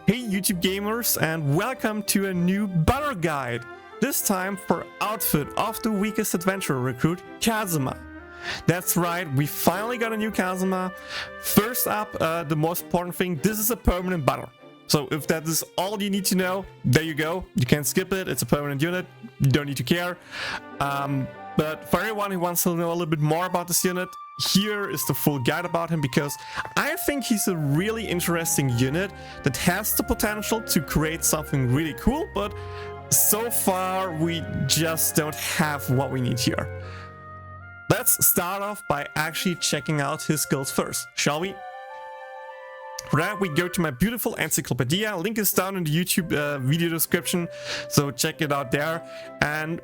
Hey YouTube gamers, and welcome to a new battle guide. This time for outfit of the weakest adventurer recruit, Kazuma. That's right, we finally got a new Kazuma. First up, the most important thing, this is a permanent battle. So if that is all you need to know, there you go. You can skip it, it's a permanent unit, you don't need to care. But for anyone who wants to know a little bit more about this unit, here is the full guide about him, because I think he's a really interesting unit that has the potential to create something really cool, but so far we just don't have what we need here. Let's start off by actually checking out his skills first, shall we? For that, we go to my beautiful Encyclopedia. Link is down in the YouTube video description, so check it out there. And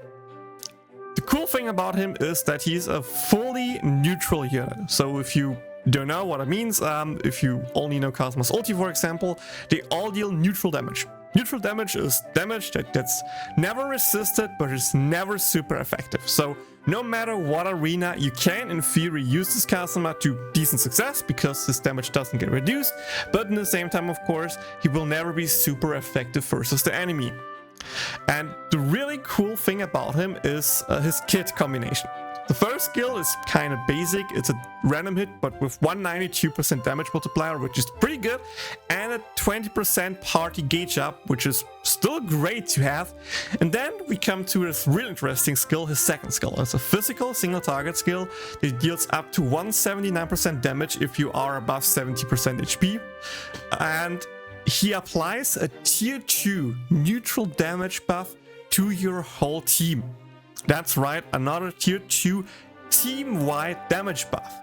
the cool thing about him is that he's a fully neutral unit. So if you don't know what it means, if you only know Kazuma's ulti, for example, they all deal neutral damage. Neutral damage is damage that's never resisted, but is never super effective. So no matter what arena, you can in theory use this Kazuma to decent success, because his damage doesn't get reduced, but in the same time, of course, he will never be super effective versus the enemy. And the really cool thing about him is his kit combination. The first skill is kind of basic. It's a random hit, but with 192% damage multiplier, which is pretty good, and a 20% party gauge up, which is still great to have. And then we come to this really interesting skill, his second skill. It's a physical single target skill that deals up to 179% damage if you are above 70% HP. And he applies a tier 2 neutral damage buff to your whole team. That's right, another tier 2 team-wide damage buff.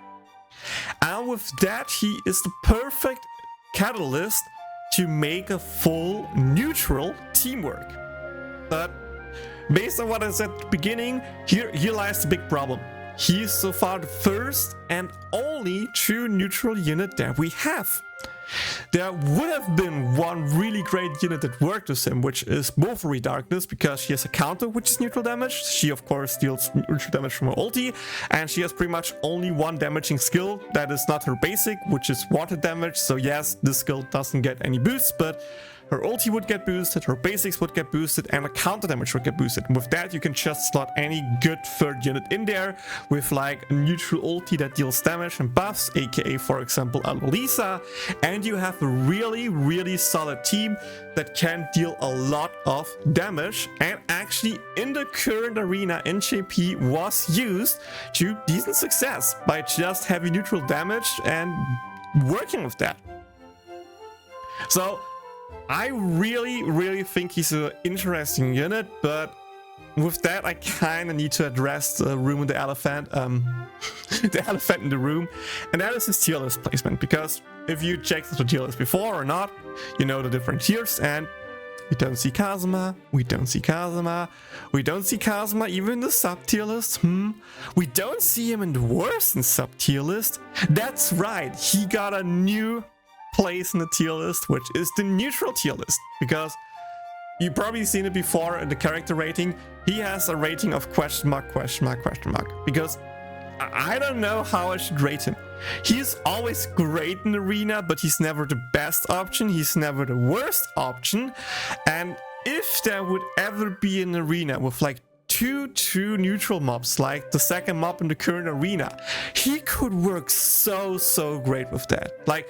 And with that, he is the perfect catalyst to make a full neutral teamwork. But based on what I said at the beginning, here lies the big problem. He is so far the first and only true neutral unit that we have. There would have been one really great unit that worked with him, which is Wolverine Darkness, because she has a counter which is neutral damage. She of course deals neutral damage from her ulti, and she has pretty much only one damaging skill that is not her basic, which is water damage. So yes, this skill doesn't get any boosts, but her ulti would get boosted, her basics would get boosted, and her counter damage would get boosted. And with that, you can just slot any good third unit in there with like a neutral ulti that deals damage and buffs, aka for example Lisa, and you have a really solid team that can deal a lot of damage, and actually in the current arena in JP was used to decent success by just having neutral damage and working with that. So I really think he's an interesting unit, but with that I kind of need to address the room with the elephant, the elephant in the room, and that is his tier list placement. Because if you checked the tier list before or not, you know the different tiers, and we don't see Kazuma, we don't see Kazuma, we don't see Kazuma even in the sub-tier list, we don't see him in the worst sub-tier list. That's right, he got a new place in the tier list, which is the neutral tier list, because you've probably seen it before in the character rating. He has a rating of question mark, because I don't know how I should rate him. He's always great in arena, but he's never the best option, he's never the worst option. And if there would ever be an arena with like two true neutral mobs, like the second mob in the current arena, he could work so great with that. Like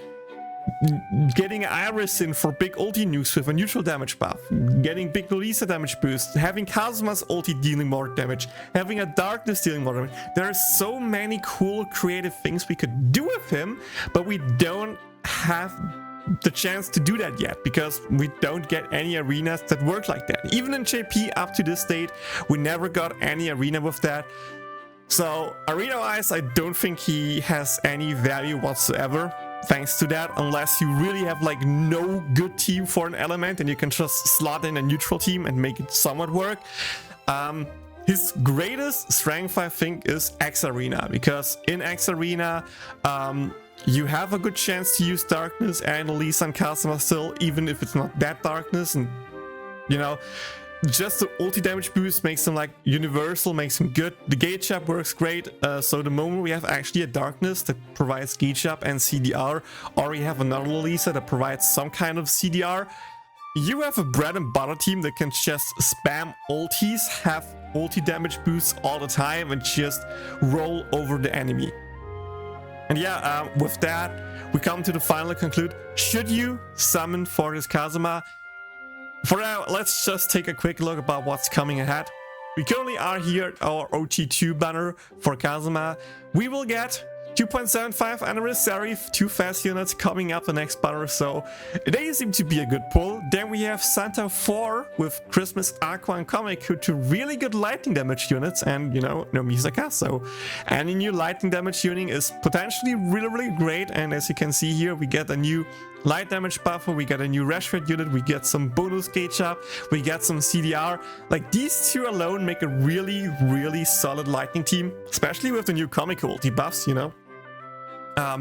getting Iris in for big ulti nukes with a neutral damage buff, getting big Lisa damage boost, having Kazuma's ulti dealing more damage, having a darkness dealing more damage. There are so many cool creative things we could do with him, but we don't have the chance to do that yet, because we don't get any arenas that work like that. Even in JP up to this date, we never got any arena with that. So arena wise, I don't think he has any value whatsoever. Thanks to that, unless you really have like no good team for an element and you can just slot in a neutral team and make it somewhat work. His greatest strength, I think, is X Arena, because in X Arena you have a good chance to use darkness and Lisa and Kazuma still, even if it's not that darkness. And you know, just the ulti damage boost makes them like universal, makes them good. The gauge up works great. So the moment we have actually a darkness that provides gauge up and CDR, or we have another Lisa that provides some kind of CDR, you have a bread and butter team that can just spam ultis, have ulti damage boosts all the time, and just roll over the enemy. And yeah, with that, we come to the final conclude. Should you summon foryou Kazuma? For now, let's just take a quick look about what's coming ahead. We currently are here at our OT2 banner for Kazuma. We will get 2.75 anniversary, 2 fast units coming up the next banner, so they seem to be a good pull. Then we have Santa 4 with Christmas, Aqua, and Comic, who 2 really good lightning damage units, and you know, no Misaka, so any new lightning damage unit is potentially really great. And as you can see here, we get a new light damage buffer, we get a new Rashford unit, we get some bonus gauge up, we get some CDR. Like, these 2 alone make a really solid lightning team, especially with the new comic ulti buffs, you know.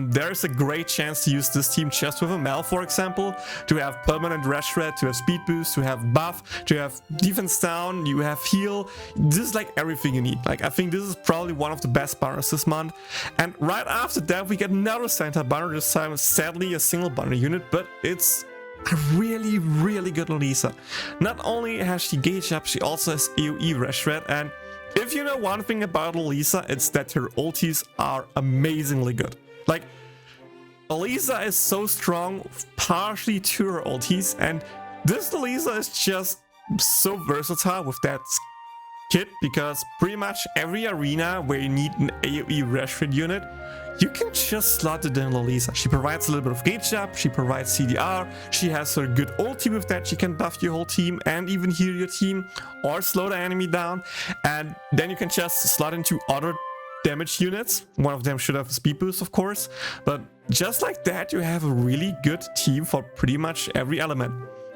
There's a great chance to use this team just with a Mel, for example, to have permanent Rashford, to have speed boost, to have buff, to have defense down, you have heal. This is like everything you need. Like, I think this is probably one of the best banners this month. And right after that, we get another Santa banner, this time sadly a single banner unit, but it's a really good Lisa. Not only has she gauge up, she also has AoE Rashford, and if you know one thing about Lisa, it's that her ultis are amazingly good. Like, Elisa is so strong partially to her ultis, and this Elisa is just so versatile with that kit, because pretty much every arena where you need an AoE Rashford unit, you can just slot it in Elisa. She provides a little bit of gauge up, she provides CDR, she has her good ulti with that, she can buff your whole team and even heal your team or slow the enemy down, and then you can just slot into other damage units. One of them should have a speed boost, of course, but just like that, you have a really good team for pretty much every element.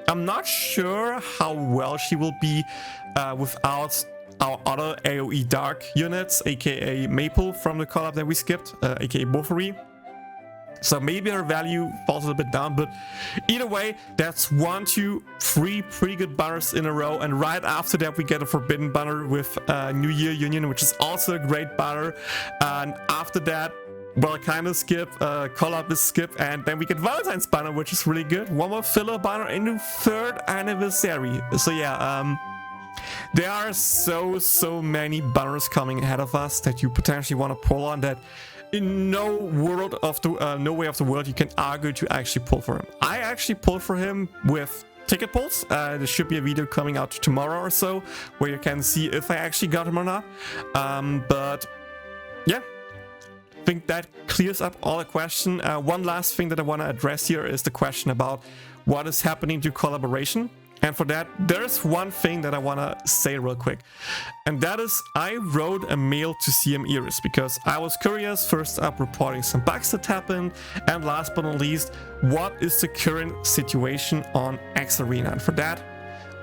I'm not sure how well she will be without our other AoE Dark units, aka Maple from the collab that we skipped, aka Boffery. So maybe her value falls a little bit down, but either way, that's 1, 2, 3 pretty good banners in a row. And right after that, we get a Forbidden banner with New Year Union, which is also a great banner. And after that, well, kind of skip, Collab is skip, and then we get Valentine's banner, which is really good. One more filler banner in the 3rd anniversary. So yeah, there are so many banners coming ahead of us that you potentially want to pull on, that in no way of the world you can argue to actually pull for him. I actually pulled for him with ticket pulls. There should be a video coming out tomorrow or so where you can see if I actually got him or not. But yeah, I think that clears up all the question. One last thing that I want to address here is the question about what is happening to collaboration. And for that, there's one thing that I want to say real quick. And that is, I wrote a mail to CM Eris because I was curious, first up, reporting some bugs that happened, and last but not least, what is the current situation on X Arena? And for that,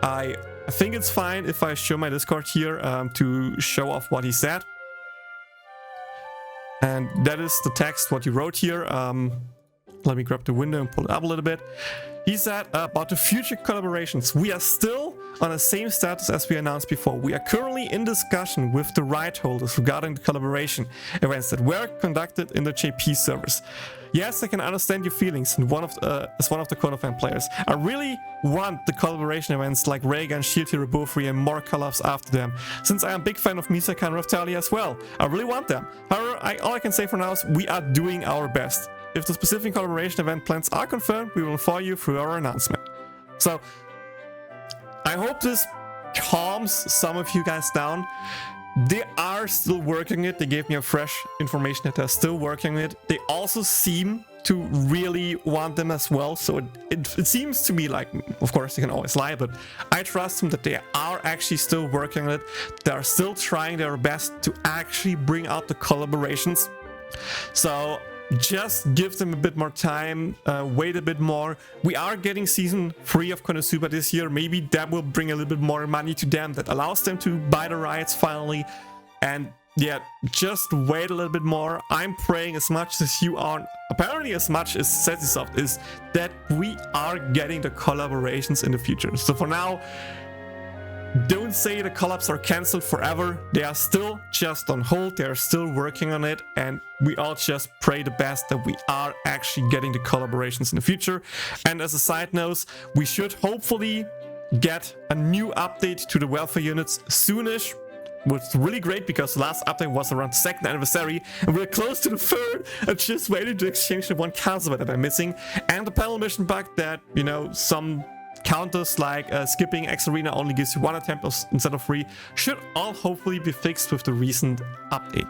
I think it's fine if I show my Discord here to show off what he said. And that is the text, what he wrote here. Let me grab the window and pull it up a little bit. He said about the future collaborations, we are still on the same status as we announced before. We are currently in discussion with the right holders regarding the collaboration events that were conducted in the JP servers. Yes, I can understand your feelings, and as one of the konofan players. I really want the collaboration events like Raygun, Shield Hero, Boffery, and more collabs after them, since I am a big fan of Misaka and Raftalia as well. I really want them. However, all I can say for now is we are doing our best. If the specific collaboration event plans are confirmed, we will inform you through our announcement. So, I hope this calms some of you guys down. They are still working it. They gave me a fresh information that they're still working it. They also seem to really want them as well. So it seems to me like, of course, they can always lie, but I trust them that they are actually still working it. They are still trying their best to actually bring out the collaborations. So just give them a bit more time, wait a bit more. We are getting season 3 of Konosuba this year. Maybe that will bring a little bit more money to them, that allows them to buy the rights finally. And yeah, just wait a little bit more. I'm praying as much as you are, apparently as much as Setisoft is, that we are getting the collaborations in the future. So for now, don't say the collabs are cancelled forever. They are still just on hold. They are still working on it, and we all just pray the best that we are actually getting the collaborations in the future. And as a side note, we should hopefully get a new update to the welfare units soonish. Was really great because the last update was around the 2nd anniversary, and we're close to the 3rd. I'm just waiting to exchange the one Kazuma that I'm missing, and the panel mission bug that, you know, some counters like skipping X Arena only gives you 1 attempt instead of 3 should all hopefully be fixed with the recent update.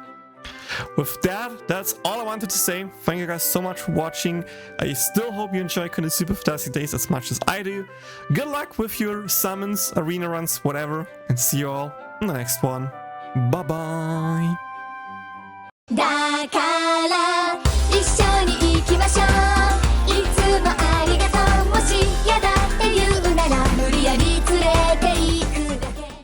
With that, that's all I wanted to say. Thank you guys so much for watching. I still hope you enjoy Konosuba Fantastic Days as much as I do. Good luck with your summons, arena runs, whatever, and see you all in the next one. Bye bye. だから一緒に行きましょう